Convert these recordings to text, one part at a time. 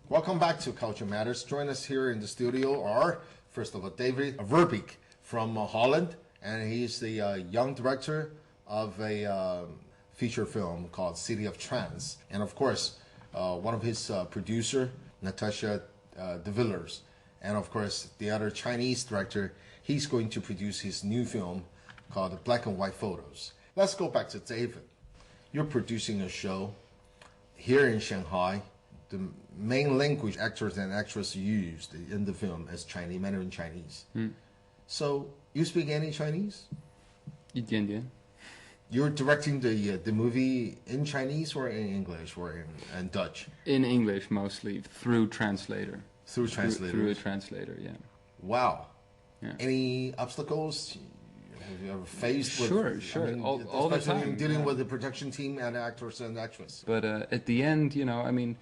Welcome back to Culture Matters. Join us here in the studio are, first of all, David Verbeek from Holland, and he's the young director of a feature film called City of Trance. And of course, one of his producer, Natasha De Villers. And of course, the other Chinese director, he's going to produce his new film called Black and White Photos. Let's go back to David. You're producing a show here in Shanghai. The main language actors and actresses used in the film is Chinese, Mandarin Chinese. So, you speak any Chinese? 一点点. You're directing the movie in Chinese or in English or in Dutch? In English mostly, through translator. Through translator? Through a translator, yeah. Wow. Yeah. Any obstacles have you ever faced? Sure. I mean, all the time. Dealing with the production team and actors and actresses. But at the end, I mean,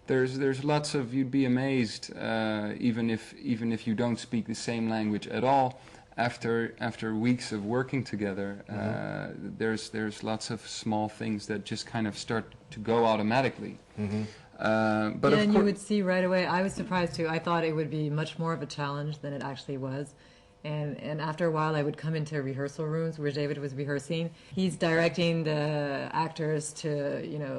there's lots of, you'd be amazed, even if you don't speak the same language at all. After weeks of working together, there's lots of small things that just kind of start to go automatically. But and you would see right away. I was surprised too. I thought it would be much more of a challenge than it actually was. And after a while, I would come into rehearsal rooms where David was rehearsing. He's directing the actors to,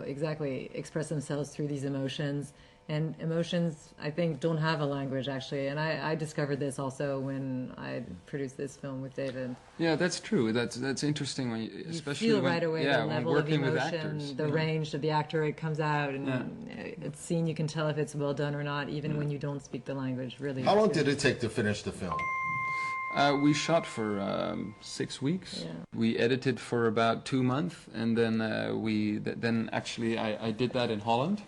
exactly express themselves through these emotions. And emotions, I think, don't have a language, actually. And I discovered this also when I produced this film with David. Yeah, that's true. That's interesting, when especially you feel when, right away the level of emotion, actors, the range of the actor. It comes out, and it's seen. You can tell if it's well done or not, even when you don't speak the language. Really. How long did it take to finish the film? We shot for 6 weeks. Yeah. We edited for about 2 months, and then then actually I did that in Holland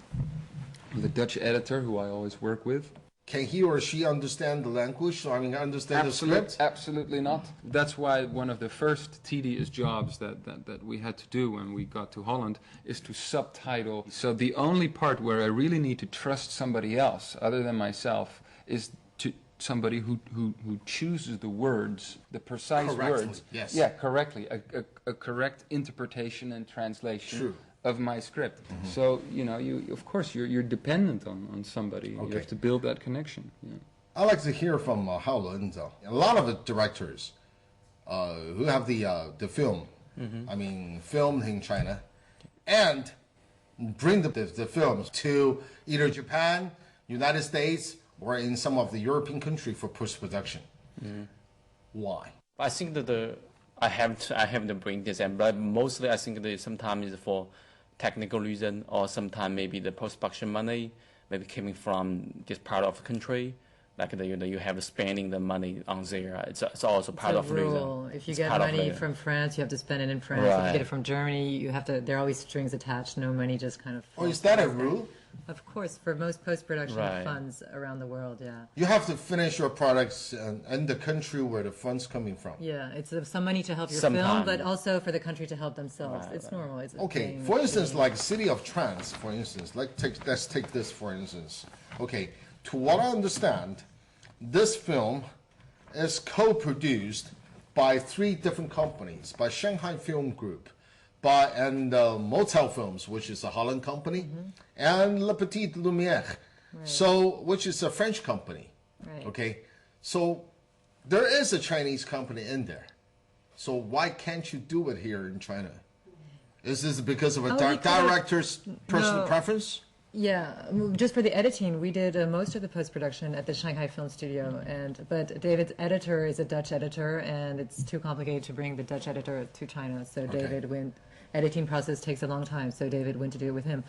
with a Dutch editor who I always work with. Can he or she understand the language? So, I mean, understand the script? Absolutely not. That's why one of the first tedious jobs that we had to do when we got to Holland is to subtitle. So the only part where I really need to trust somebody else other than myself is somebody who chooses the words, the precise correctly, words. Yes. Yeah, correctly. A correct interpretation and translation of my script. So, you of course, you're dependent on somebody. Okay. You have to build that connection. Yeah. I like to hear from Howland. A lot of the directors who have the film, I mean, filmed in China, and bring the films to either Japan, United States, or in some of the European countries for post-production. Why? I think that I have to bring this in, but mostly I think that sometimes it's for technical reason, or sometimes maybe the post-production money maybe coming from this part of the country, like you have spending the money on there. It's also part of the reason. If you get money from France, you have to spend it in France. Right. If you get it from Germany, you have to. There are always strings attached. No money just kind of. Oh, is that a rule? Of course, for most post-production funds around the world, You have to finish your products in the country where the funds coming from. Yeah, it's some money to help your film, but also for the country to help themselves. It's normal. It's okay, for instance, like City of Trance, for instance. Let's take this, for instance. Okay, to what I understand, this film is co-produced by 3 different companies, by Shanghai Film Group, and Motel Films, which is a Holland company, and Le Petit Lumière, which is a French company. Right. Okay, so there is a Chinese company in there. So why can't you do it here in China? Is this because of a director's personal preference? Yeah, just for the editing, we did most of the post-production at the Shanghai Film Studio, but David's editor is a Dutch editor, and it's too complicated to bring the Dutch editor to China. So David went. Editing process takes a long time, so David went to do it with him.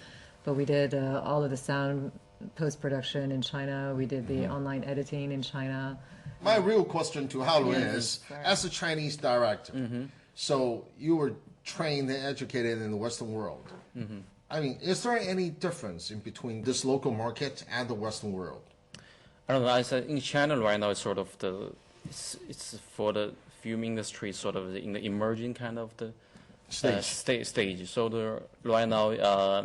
But we did all of the sound post-production in China. We did the online editing in China. My real question to Howland is, as a Chinese director, so you were trained and educated in the Western world. I mean, is there any difference in between this local market and the Western world? I don't know. I said in China right now, it's sort of it's for the film industry, sort of in the emerging kind of the stage. So right now,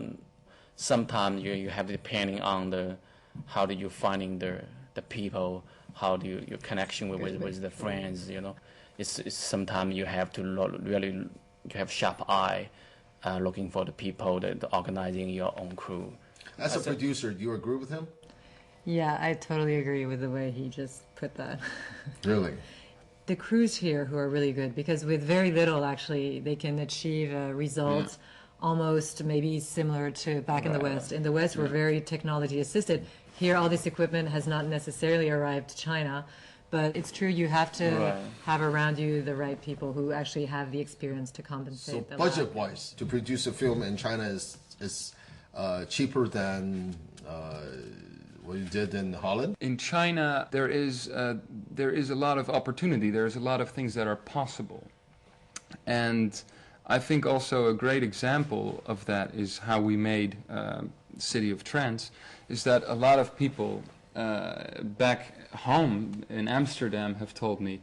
sometimes you have depending on how do you finding the people, how do your connection with the friends. It's sometimes you have to really you have sharp eye looking for the people, that organizing your own crew. As a producer, do you agree with him? Yeah, I totally agree with the way he just put that. Really? The crews here who are really good, because with very little, actually, they can achieve results almost maybe similar to back in the West. In the West, we're very technology assisted. Here, all this equipment has not necessarily arrived to China, but it's true you have to have around you the right people who actually have the experience to compensate. So budget-wise, to produce a film in China is cheaper than what you did in Holland? In China, there is a lot of opportunity. There's a lot of things that are possible, and I think also a great example of that is how we made City of Trance. Is that a lot of people back home in Amsterdam have told me,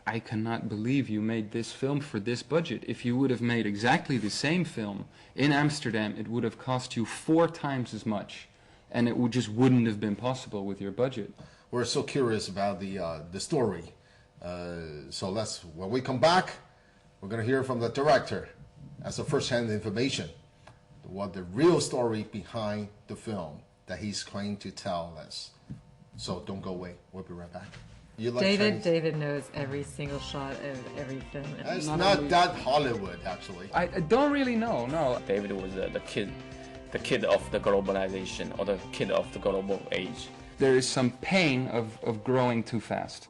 I cannot believe you made this film for this budget. If you would have made exactly the same film in Amsterdam, it would have cost you 4 times as much, and it just wouldn't have been possible with your budget. We're so curious about the story. So when we come back, we're going to hear from the director as a first-hand information, what the real story behind the film that he's trying to tell us. So don't go away. We'll be right back. You like David knows every single shot of every film. It's not that Hollywood, actually. I don't really know, no. David was the kid of the globalization, or the kid of the global age. There is some pain of growing too fast.